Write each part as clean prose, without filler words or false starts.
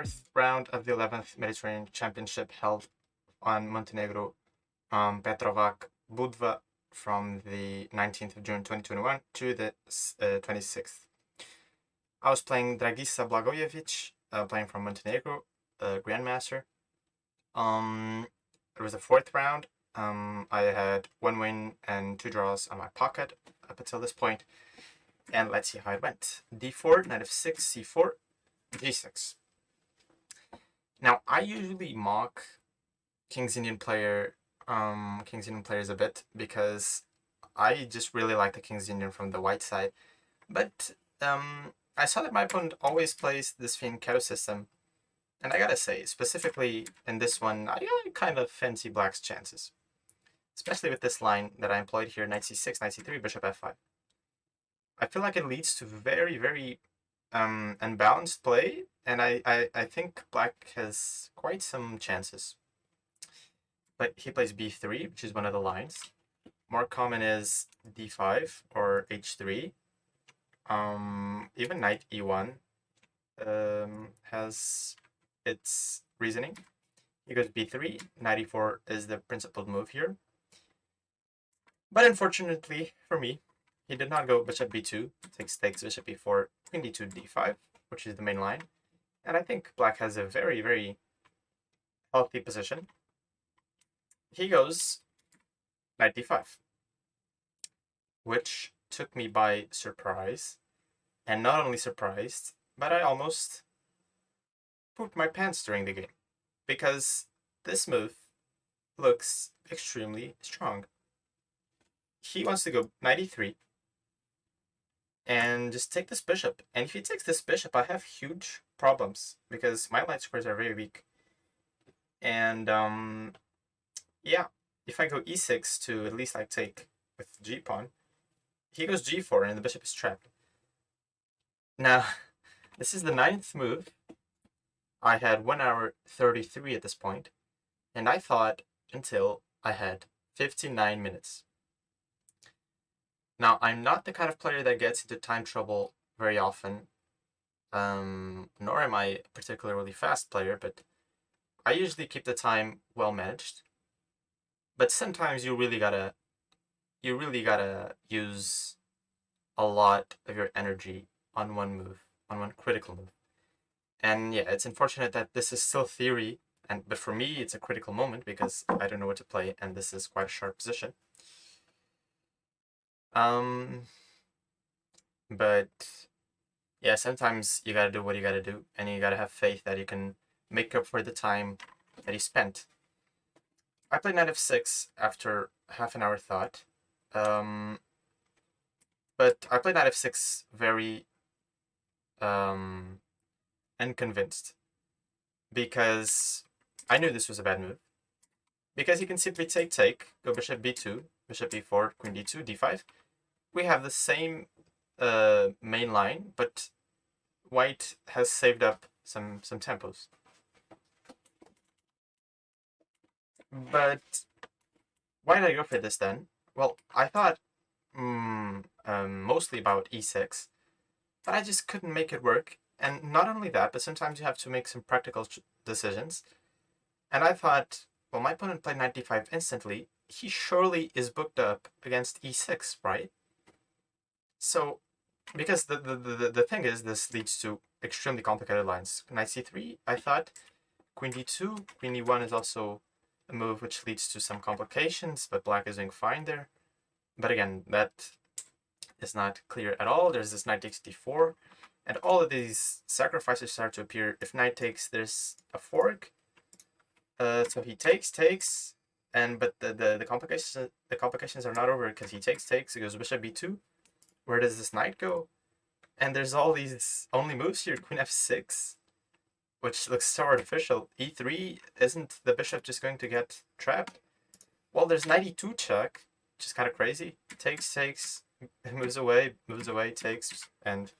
fourth round of the 11th Mediterranean Championship held on Montenegro, Petrovac, Budva, from the 19th of June 2021 to the 26th. I was playing Dragisa Blagojevic, playing from Montenegro, Grandmaster. It was the fourth round. I had 1 win and 2 draws on my pocket up until this point. And let's see how it went. D4, knight f6, c4, g6. Now, I usually mock King's Indian players a bit because I just really like the King's Indian from the white side. But I saw that my opponent always plays this fianchetto system. And I gotta say, specifically in this one, I kind of fancy black's chances. Especially with this line that I employed here, knight c6, knight c3, bishop f5. I feel like it leads to very, very unbalanced play, and I think black has quite some chances. But he plays b3, which is one of the lines. More common is d5 or h3. Even knight e1 has its reasoning. He goes b3, knight e4 is the principal move here. But unfortunately for me, he did not go bishop b2, takes bishop e4, queen d2, d5, which is the main line. And I think black has a very, very healthy position. He goes knight d5, which took me by surprise. And not only surprised, but I almost pooped my pants during the game. Because this move looks extremely strong. He wants to go knight e3 and just take this bishop. And if he takes this bishop, I have huge problems because my light squares are very weak. And yeah, if I go e6 to at least like take with g-pawn, he goes g4 and the bishop is trapped. Now, this is the 9th move. I had 1 hour 33 at this point, and I thought until I had 59 minutes. Now, I'm not the kind of player that gets into time trouble very often, nor am I a particularly fast player, but I usually keep the time well managed. But sometimes you really gotta use a lot of your energy on one move, on one critical move. And yeah, it's unfortunate that this is still theory, but for me, it's a critical moment because I don't know what to play, and this is quite a sharp position. But yeah, sometimes you gotta do what you gotta do, and you gotta have faith that you can make up for the time that you spent. I played knight f6 after half an hour thought, but I played knight f6 very unconvinced because I knew this was a bad move. Because he can simply take, go bishop b2, bishop e4, queen d2, d5. We have the same main line, but white has saved up some tempos. But why did I go for this then? Well, I thought mostly about e6, but I just couldn't make it work. And not only that, but sometimes you have to make some practical decisions. And I thought, well, my opponent played knight d5 instantly. He surely is booked up against e6, right? So, because the thing is, this leads to extremely complicated lines. Knight c3, I thought. Queen d2, queen e1 is also a move which leads to some complications, but black is doing fine there. But again, that is not clear at all. There's this knight takes d4, and all of these sacrifices start to appear. If knight takes, there's a fork. So he takes, but the complications are not over because he takes. It goes bishop b2. Where does this knight go? And there's all these only moves here. Queen f6, which looks so artificial. e3, isn't the bishop just going to get trapped? Well, there's knight e2 check, which is kind of crazy. Takes, moves away, takes, and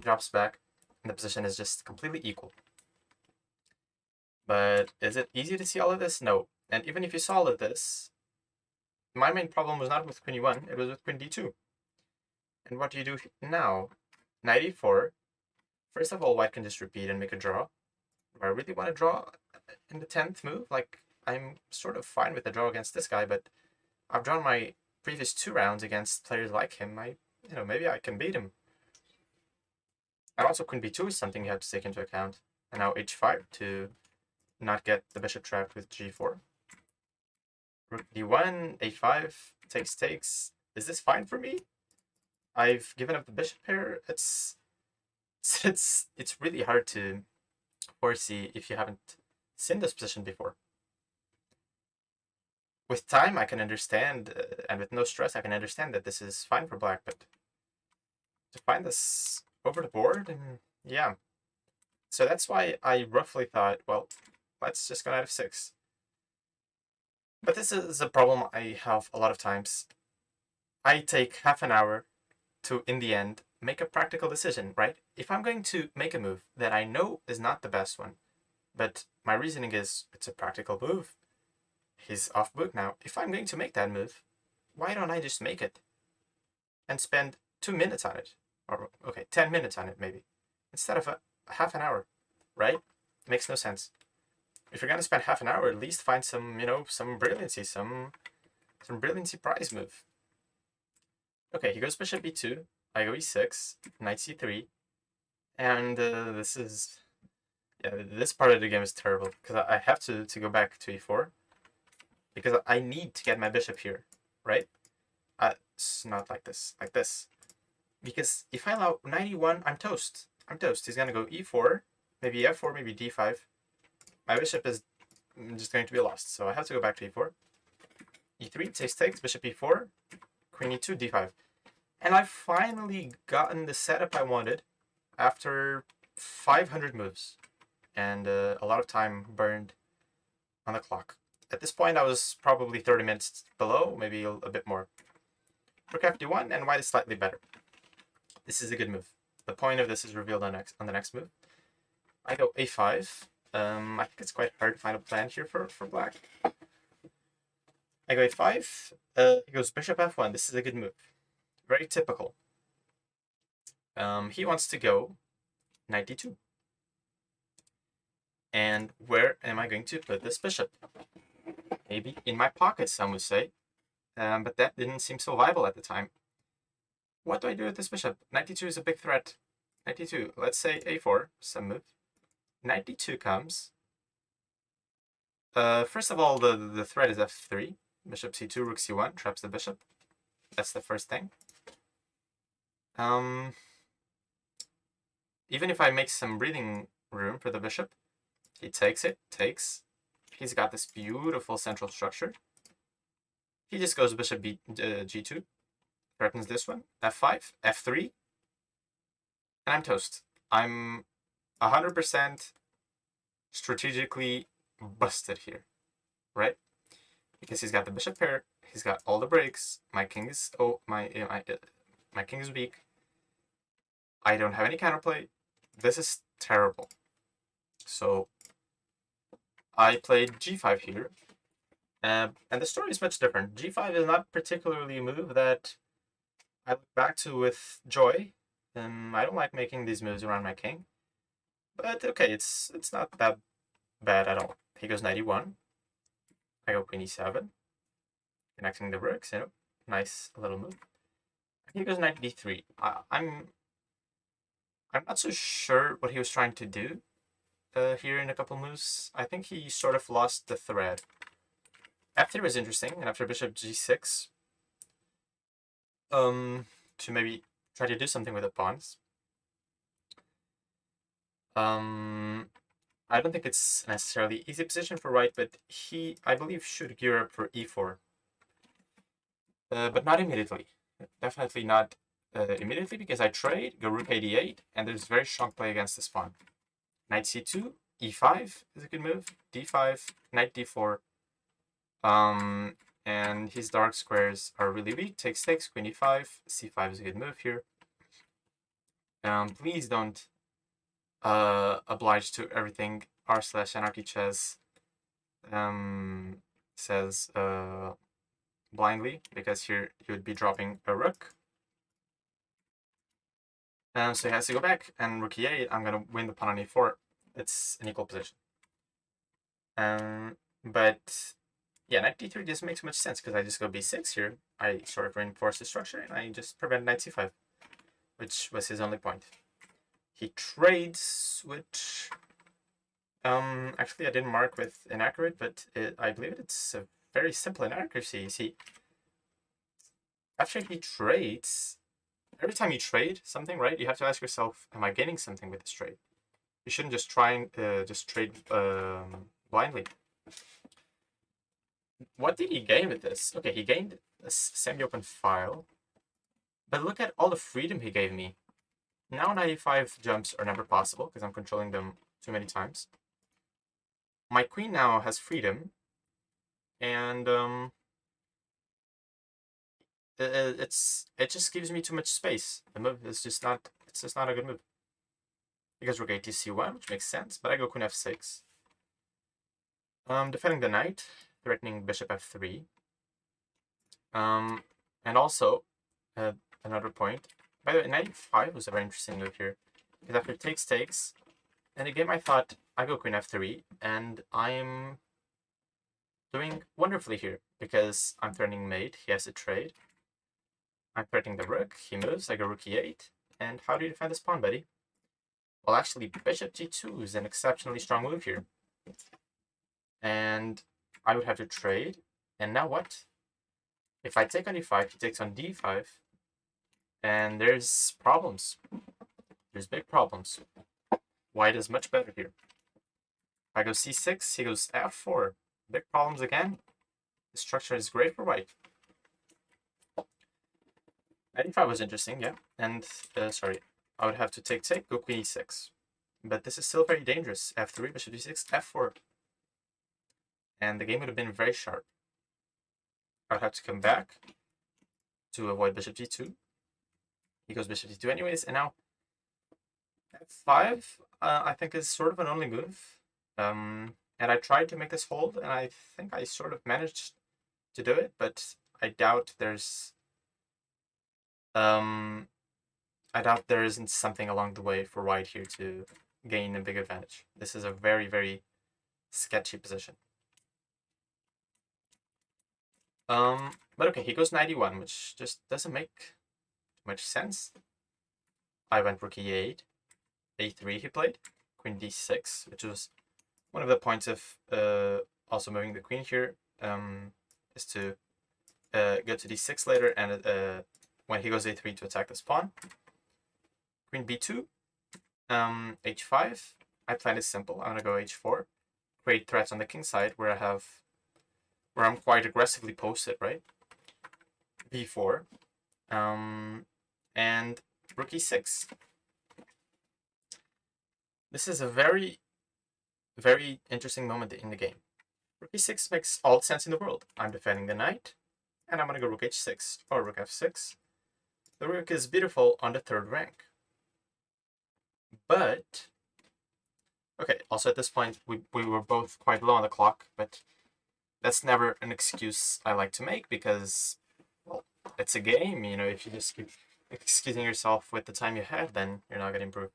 drops back. And the position is just completely equal. But is it easy to see all of this? No. And even if you saw all of this, my main problem was not with queen e1, it was with queen d2. And what do you do now? Knight e4. First of all, white can just repeat and make a draw. do I really want to draw in the 10th move? Like, I'm sort of fine with the draw against this guy, but I've drawn my previous 2 rounds against players like him. Maybe I can beat him. And also queen b2 is something you have to take into account. And now h5 to not get the bishop trapped with g4. Rook d1, a5, takes. Is this fine for me? I've given up the bishop here. It's really hard to foresee if you haven't seen this position before. With time, I can understand, and with no stress, I can understand that this is fine for black, but to find this over the board, and yeah. So that's why I roughly thought, well, let's just go knight f6. But this is a problem I have a lot of times. I take half an hour to, in the end, make a practical decision, right? If I'm going to make a move that I know is not the best one, but my reasoning is it's a practical move, he's off book now. If I'm going to make that move, why don't I just make it and spend 2 minutes on it? Or, okay, 10 minutes on it maybe, instead of a half an hour, right? Makes no sense. If you're going to spend half an hour, at least find some, some brilliancy, some brilliancy prize move. Okay, he goes bishop b2, I go e6, knight c3, and this part of the game is terrible, because I have to go back to e4, because I need to get my bishop here, right? It's not like this, because if I allow knight e1, I'm toast. He's going to go e4, maybe f4, maybe d5. My bishop is just going to be lost, so I have to go back to e4. e3, takes, bishop e4, queen e2, d5. And I've finally gotten the setup I wanted after 500 moves and a lot of time burned on the clock. At this point, I was probably 30 minutes below, maybe a bit more. Rook fd1, and white is slightly better. This is a good move. The point of this is revealed on the next move. I go a5. I think it's quite hard to find a plan here for black. I go a5. He goes bishop f1. This is a good move. Very typical. He wants to go knight d2. And where am I going to put this bishop? Maybe in my pocket, some would say. But that didn't seem so viable at the time. What do I do with this bishop? Knight d2 is a big threat. Knight d2, let's say a4, some move. Knight d2 comes. First of all, the threat is f3. Bishop c2, rook c1, traps the bishop. That's the first thing. Even if I make some breathing room for the bishop, he takes. He's got this beautiful central structure. He just goes bishop g2, threatens this one, f5, f3, and I'm toast. I'm 100% strategically busted here, right? Because he's got the bishop pair, he's got all the breaks. My king is my king is weak. I don't have any counterplay. This is terrible. So I played g5 here, and the story is much different. g5 is not particularly a move that I look back to with joy. I don't like making these moves around my king, but okay, it's not that bad at all. He goes knight e1. I go queen e7, connecting the rooks. Nice little move. He goes knight d3. I'm not so sure what he was trying to do here in a couple moves. I think he sort of lost the thread. F3 was interesting, and after bishop g6, to maybe try to do something with the pawns. I don't think it's necessarily easy position for white, but he, I believe, should gear up for e4. But not immediately. Definitely not immediately, because I trade, go rook a d8, and there's very strong play against this pawn. Knight c2, e5 is a good move, d5, knight d4. And his dark squares are really weak. Takes, queen e5, c5 is a good move here. Please don't oblige to everything r/anarchychess says blindly, because here he would be dropping a rook. So he has to go back, and rook e8, I'm going to win the pawn on e4. it's an equal position. But yeah, knight d3 doesn't make so much sense because I just go b6 here. I sort of reinforce the structure and I just prevent knight c5, which was his only point. He trades, which actually I didn't mark with inaccurate, but I believe it's a very simple inaccuracy. See, after he trades, every time you trade something, right, you have to ask yourself, am I gaining something with this trade? You shouldn't just try and just trade blindly. What did he gain with this? Okay, he gained a semi-open file, but look at all the freedom he gave me. Now 95 jumps are never possible because I'm controlling them too many times. My queen now has freedom, and it just gives me too much space. The move is just not, it's just not a good move. Because rook a to c1, which makes sense, but I go queen f6. Defending the knight, threatening bishop f3. And also, another point. By the way, 95 was a very interesting move here. Because after takes, in the game I thought I go queen f3, and I'm doing wonderfully here. Because I'm threatening mate, he has a trade. I'm threatening the rook, he moves, I go rook e8. And how do you defend this pawn, buddy? Well, actually, bishop g2 is an exceptionally strong move here. And I would have to trade. And now what? If I take on e5, he takes on d5. And there's problems. There's big problems. White is much better here. If I go c6, he goes f4. Big problems again. The structure is great for white. e5 was interesting, yeah. And, sorry, I would have to take, go queen e6. But this is still very dangerous. f3, bishop d6, f4. And the game would have been very sharp. I would have to come back to avoid bishop g2. He goes bishop d2 anyways, and now f5, I think is sort of an only move. And I tried to make this hold, and I think I sort of managed to do it, but I doubt there's I doubt there isn't something along the way for white here to gain a big advantage. This is a very, very sketchy position. But okay, he goes 91, which just doesn't make much sense. I went rook e8, a3 he played, queen d6, which was one of the points of also moving the queen here, is to go to d6 later, and when he goes a3 to attack this pawn. Queen b2, h5. My plan is simple. I'm gonna go h4, create threats on the king side where I'm quite aggressively posted, right? b4, and rook e6. This is a very, very interesting moment in the game. Rook e6 makes all the sense in the world. I'm defending the knight, and I'm gonna go rook h6 or rook f6. The rook is beautiful on the third rank. But, okay, also at this point, we were both quite low on the clock, but that's never an excuse I like to make because, well, it's a game, you know, if you just keep excusing yourself with the time you have, then you're not going to improve.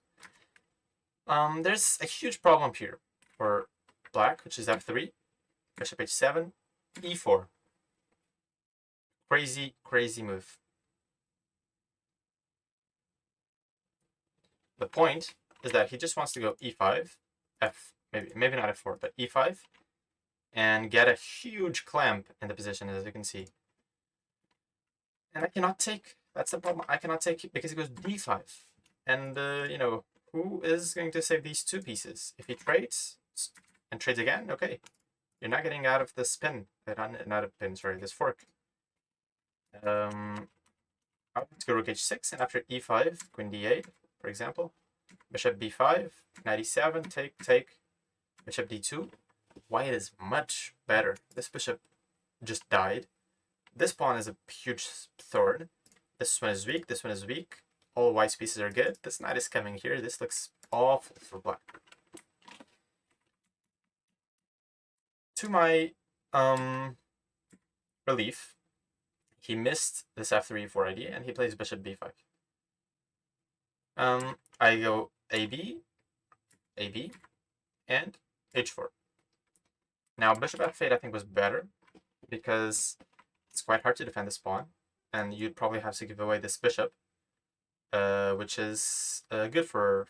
There's a huge problem here for black, which is f3, bishop h7, e4. Crazy, crazy move. The point is that he just wants to go e5, maybe not f4, but e5, and get a huge clamp in the position, as you can see. And I cannot take, that's the problem, I cannot take because he goes d5. And, you know, who is going to save these two pieces? If he trades, and trades again, okay. You're not getting out of this pin, not a pin, sorry, this fork. I'll go rook h6, and after e5, queen d8, for example. Bishop b5, knight e7, take, bishop d2. White is much better. This bishop just died. This pawn is a huge thorn. This one is weak, this one is weak. All white's pieces are good. This knight is coming here. This looks awful for black. To my relief, he missed this f3-e4 idea, and he plays bishop b5. I go AB, AB, and h4. Now, bishop f8 I think was better, because it's quite hard to defend this pawn, and you'd probably have to give away this bishop, which is good for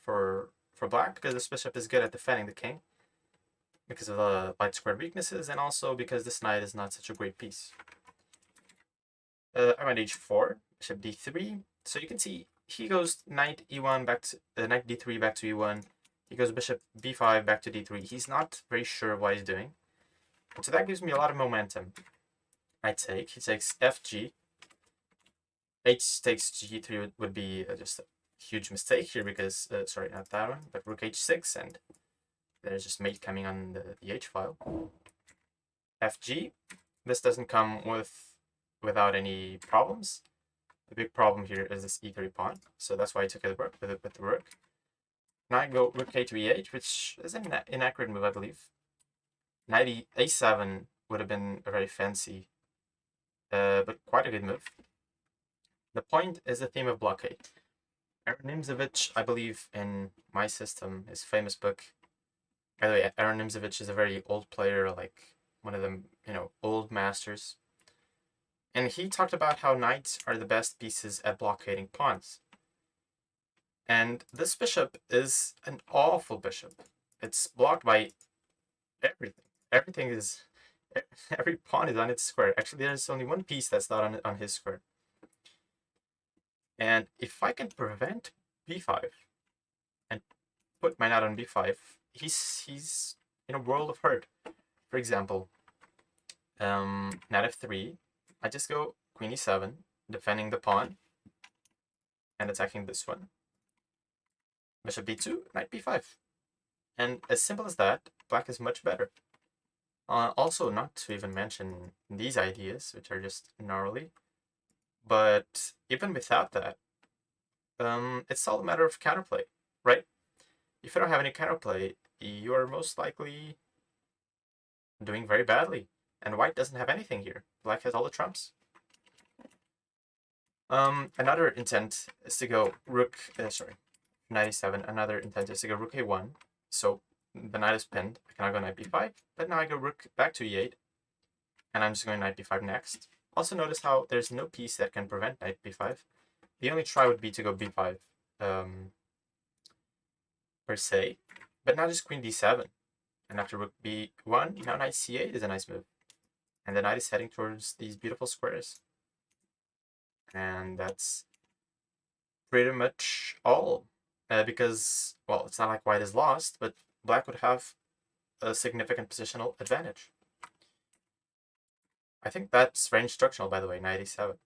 black, because this bishop is good at defending the king, because of the light squared weaknesses, and also because this knight is not such a great piece. I went h4, bishop d3. So you can see he goes knight e1 back to knight d3 back to e1. He goes bishop b5 back to d3. He's not very sure what he's doing. So that gives me a lot of momentum. I take. He takes fg. H takes g3 would be just a huge mistake here, because sorry, not that one, but rook h6, and there's just mate coming on the h file. Fg. This doesn't come without any problems. The big problem here is this e3 pawn, so that's why I took it with the rook. Now I go rook k to e8, which is an inaccurate move, I believe. Knight a7 would have been a very fancy, but quite a good move. The point is the theme of blockade. Aaron Nimzovich, I believe, in my system, his famous book. By the way, Aaron Nimzovich is a very old player, like one of the old masters. And he talked about how knights are the best pieces at blockading pawns. And this bishop is an awful bishop. It's blocked by everything. Everything is... Every pawn is on its square. Actually, there's only one piece that's not on his square. And if I can prevent b5 and put my knight on b5, he's in a world of hurt. For example, knight f3, I just go queen e7, defending the pawn, and attacking this one. Bishop b2, knight b5. And as simple as that, black is much better. Also, not to even mention these ideas, which are just gnarly, but even without that, it's all a matter of counterplay, right? If you don't have any counterplay, you are most likely doing very badly. And white doesn't have anything here. Black has all the trumps. Another intent is to go rook, sorry, 97. Another intent is to go rook a1. So the knight is pinned. I cannot go knight b5, but now I go rook back to e8, and I'm just going knight b5 next. Also notice how there's no piece that can prevent knight b5. The only try would be to go b5, per se, but now just queen d7. And after rook b1, now knight c8 is a nice move. And the knight is heading towards these beautiful squares. And that's pretty much all. Because, well, it's not like white is lost, but black would have a significant positional advantage. I think that's very instructional, by the way, knight e7.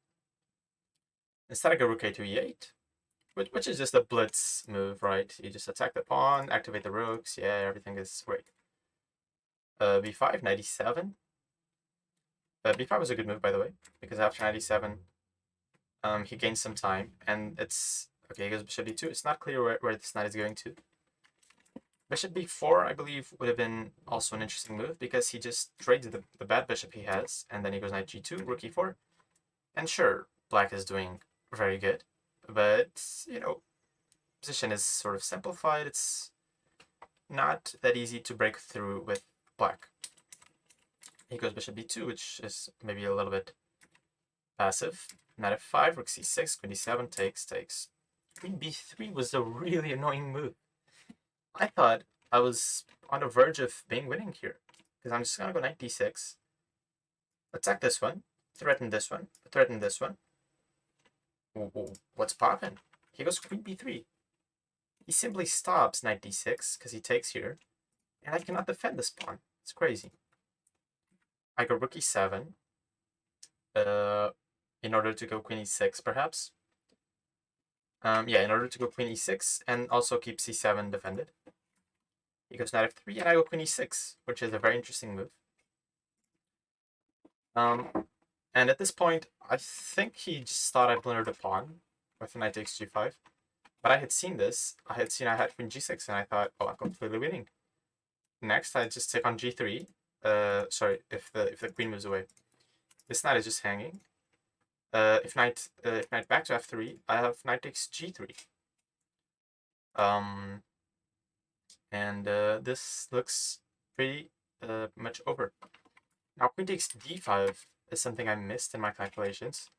Instead I go rook a to e8, which is just a blitz move, right? You just attack the pawn, activate the rooks, yeah, everything is great. b5, knight e7. b5 was a good move, by the way, because after knight e7, he gains some time, and it's... Okay, he goes bishop d2. It's not clear where this knight is going to. Bishop b4, I believe, would have been also an interesting move, because he just trades the bad bishop he has, and then he goes knight g2, rook e4. And sure, black is doing very good, but, position is sort of simplified. It's not that easy to break through with black. He goes bishop b2, which is maybe a little bit passive. Knight f5, rook c6, queen d7, takes. Queen b3 was a really annoying move. I thought I was on the verge of being winning here, because I'm just gonna go knight d6, attack this one, threaten this one, threaten this one. Ooh, what's poppin'? He goes queen b3. He simply stops knight d6 because he takes here, and I cannot defend this pawn. It's crazy. I go rook e7 in order to go queen e6, perhaps. Yeah, in order to go queen e6 and also keep c7 defended. He goes knight f3, and I go queen e6, which is a very interesting move. And at this point, I think he just thought I blundered a pawn with knight takes g5. But I had seen this. I had queen g6, and I thought, oh, I'm completely winning. Next, I just take on g3. Sorry, if the queen moves away. This knight is just hanging. If knight back to f3, I have knight takes g3. And this looks pretty much over. Now queen takes d5 is something I missed in my calculations.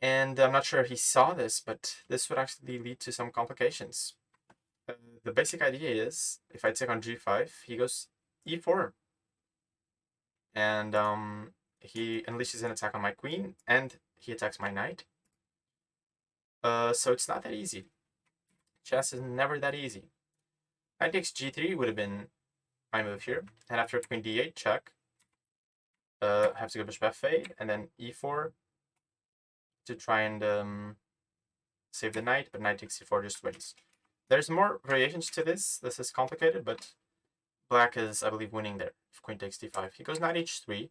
And I'm not sure if he saw this, but this would actually lead to some complications. The basic idea is, if I take on g5, he goes e4. And he unleashes an attack on my queen, and he attacks my knight. So it's not that easy. Chess is never that easy. Knight takes g3 would have been my move here. And after queen d8, check. I have to go bishop f8, and then e4 to try and save the knight, but knight takes c4 just wins. There's more variations to this. This is complicated, but black is, I believe, winning there. If queen takes d5. He goes knight h3,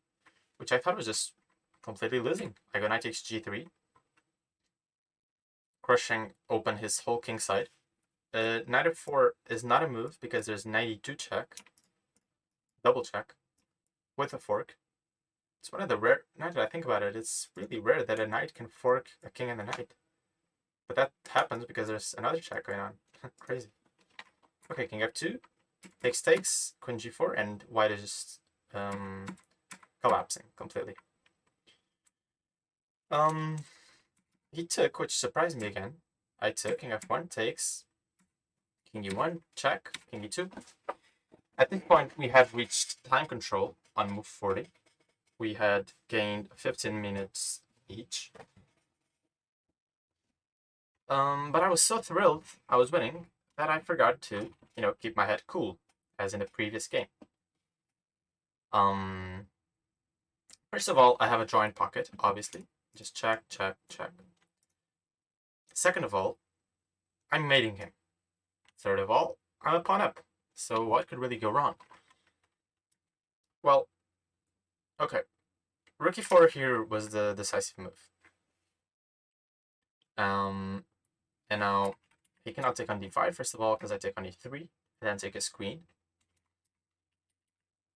which I thought was just completely losing. I go knight takes g3, crushing open his whole king side. Knight f4 is not a move because there's knight e2 check, double check, with a fork. It's one of the rare, now that I think about it, it's really rare that a knight can fork a king and a knight. But that happens because there's another check going on. Crazy. Okay, king f2, takes, queen g4, and white is just collapsing completely. He took, which surprised me again. I took, king f1 takes, king e1, check, king e2. At this point, we had reached time control on move 40. We had gained 15 minutes each. But I was so thrilled I was winning that I forgot to, keep my head cool, as in the previous game. First of all, I have a draw in pocket, obviously. Just check, check, check. Second of all, I'm mating him. Third of all, I'm a pawn up. So what could really go wrong? Well, okay. Rook e4 here was the decisive move. And now he cannot take on d5, first of all, because I take on e3, and then take his queen.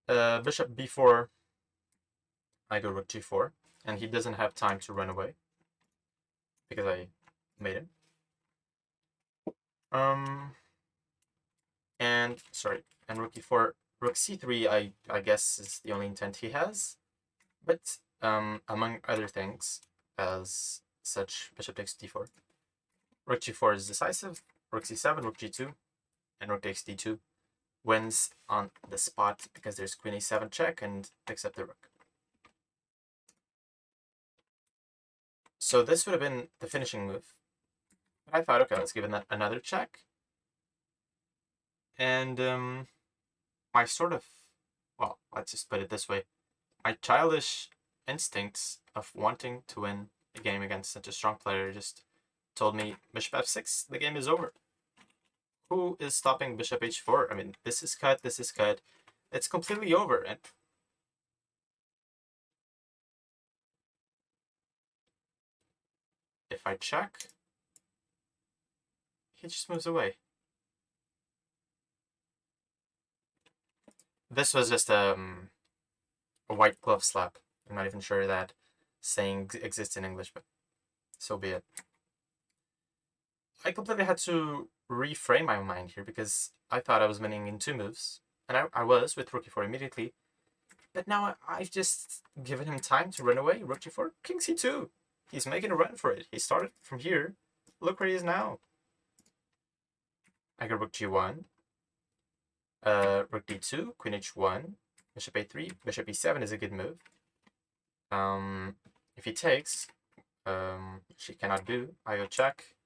Bishop b4, I go rook g4, and he doesn't have time to run away, because I made him. And rook e4, rook c3, I guess is the only intent he has. But among other things, as such, bishop takes d4. Rook g4 is decisive, rook c7, rook g2, and rook takes d2 wins on the spot because there's queen a7 check and picks up the rook. So this would have been the finishing move. But I thought, okay, let's give it another check. And my sort of, well, let's just put it this way. My childish instincts of wanting to win a game against such a strong player just told me bishop f6, the game is over. Who is stopping bishop h4? I mean, this is cut, this is cut. It's completely over. And if I check, he just moves away. This was just a white glove slap. I'm not even sure that saying exists in English, but so be it. I completely had to reframe my mind here because I thought I was winning in two moves, and I was with rook e4 immediately. But now I've just given him time to run away. Rook g4, king c2. He's making a run for it. He started from here. Look where he is now. I got rook g1, rook d2, queen h1, bishop a3, bishop e7 is a good move. If he takes, she cannot do. I go check.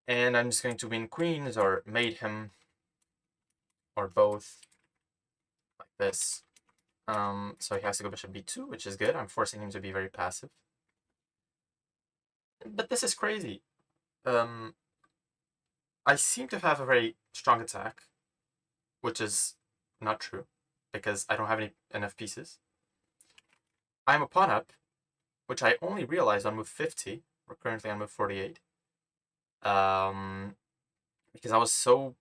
And I'm just going to win queens or mate him or both like this. So he has to go bishop b2, which is good. I'm forcing him to be very passive. But this is crazy. I seem to have a very strong attack, which is not true because I don't have enough pieces. I'm a pawn up, which I only realized on move 50. We're currently on move 48. Because I was so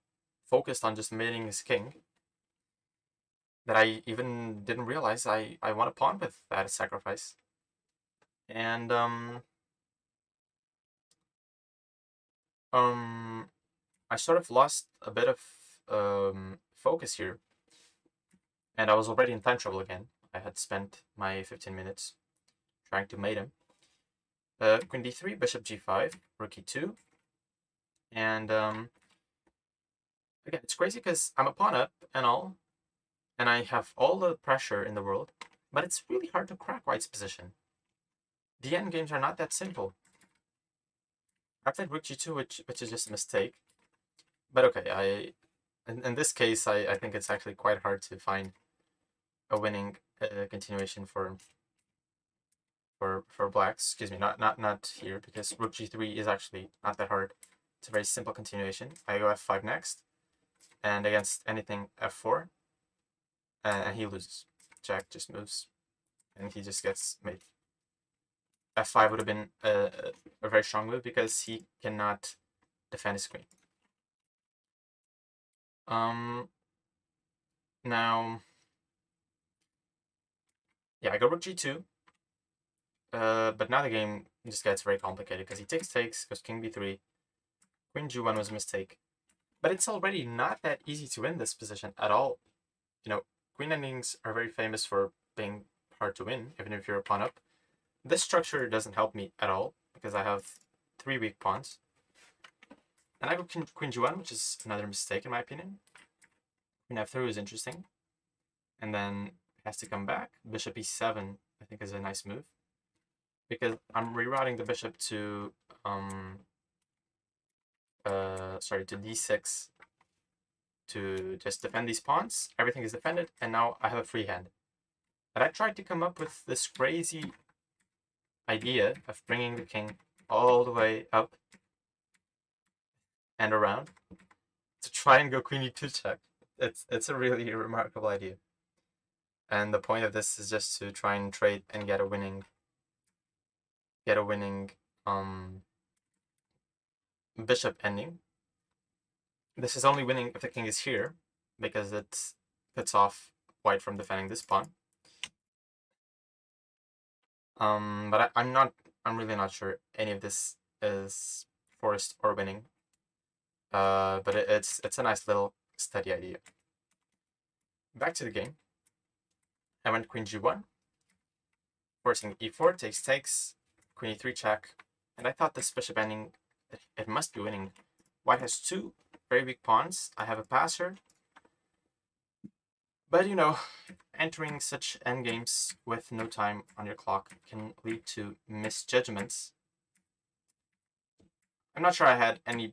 focused on just mating his king that I even didn't realize I won a pawn with that sacrifice. And I I sort of lost a bit of focus here, and I was already in time trouble again. I had spent my 15 minutes trying to mate him. Queen d3, bishop g5, rook e2, and again, it's crazy because I'm a pawn up and all, and I have all the pressure in the world, but it's really hard to crack white's position. The endgames are not that simple. I played rook g2, which is just a mistake. But okay, in this case, I think it's actually quite hard to find a winning continuation for blacks. Excuse me, not here, because rook g3 is actually not that hard. It's a very simple continuation. I go f5 next, and against anything f4, and he loses. Jack just moves, and he just gets made. f5 would have been a very strong move because he cannot defend his queen. Now, yeah, I go rook g2, but now the game just gets very complicated because he takes, goes king b3, queen g1 was a mistake. But it's already not that easy to win this position at all. You know, queen endings are very famous for being hard to win, even if you're a pawn up. This structure doesn't help me at all because I have 3 weak pawns. And I go queen g1, which is another mistake in my opinion. Queen f3 is interesting. And then it has to come back. Bishop e7, I think, is a nice move. Because I'm rerouting the bishop to to d6 to just defend these pawns. Everything is defended, and now I have a free hand. But I tried to come up with this crazy idea of bringing the king all the way up and around to try and go queen e2 check. It's a really remarkable idea. And the point of this is just to try and trade and get a winning bishop ending. This is only winning if the king is here, because it puts off white from defending this pawn. But I'm really not sure any of this is forced or winning. But it's a nice little steady idea. Back to the game. I went queen g1, forcing e4, takes, queen e3 check, and I thought this bishop ending, it must be winning. White has 2 very weak pawns. I have a passer. But you know, entering such endgames with no time on your clock can lead to misjudgments. I'm not sure I had any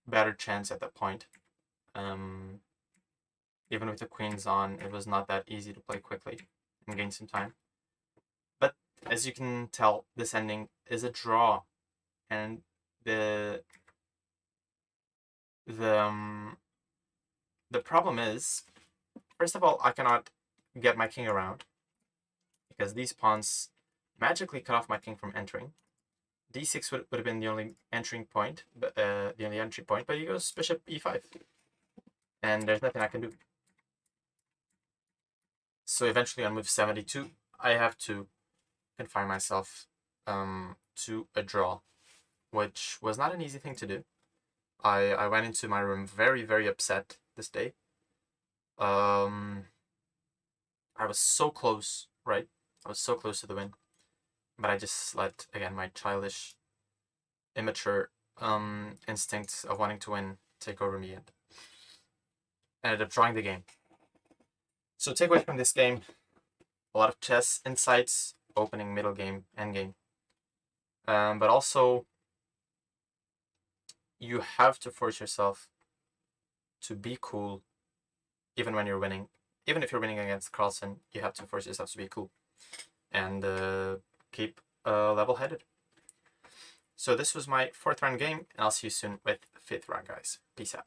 better chance at that point. Even with the queens on, it was not that easy to play quickly and gain some time. But as you can tell, this ending is a draw, and the problem is, first of all, I cannot get my king around because these pawns magically cut off my king from entering. d6 would have been the only entering point, but the only entry point, but he goes bishop e5, and there's nothing I can do. So eventually on move 72, I have to confine myself to a draw, which was not an easy thing to do. I went into my room very, very upset this day. I was so close, right? I was so close to the win, but I just let, again, my childish, immature instincts of wanting to win take over me and ended up drawing the game. So take away from this game, a lot of chess insights, opening, middle game, end game. But also, you have to force yourself to be cool even when you're winning. Even if you're winning against Carlsen, you have to force yourself to be cool and keep level-headed. So this was my 4th round game, and I'll see you soon with 5th round, guys. Peace out.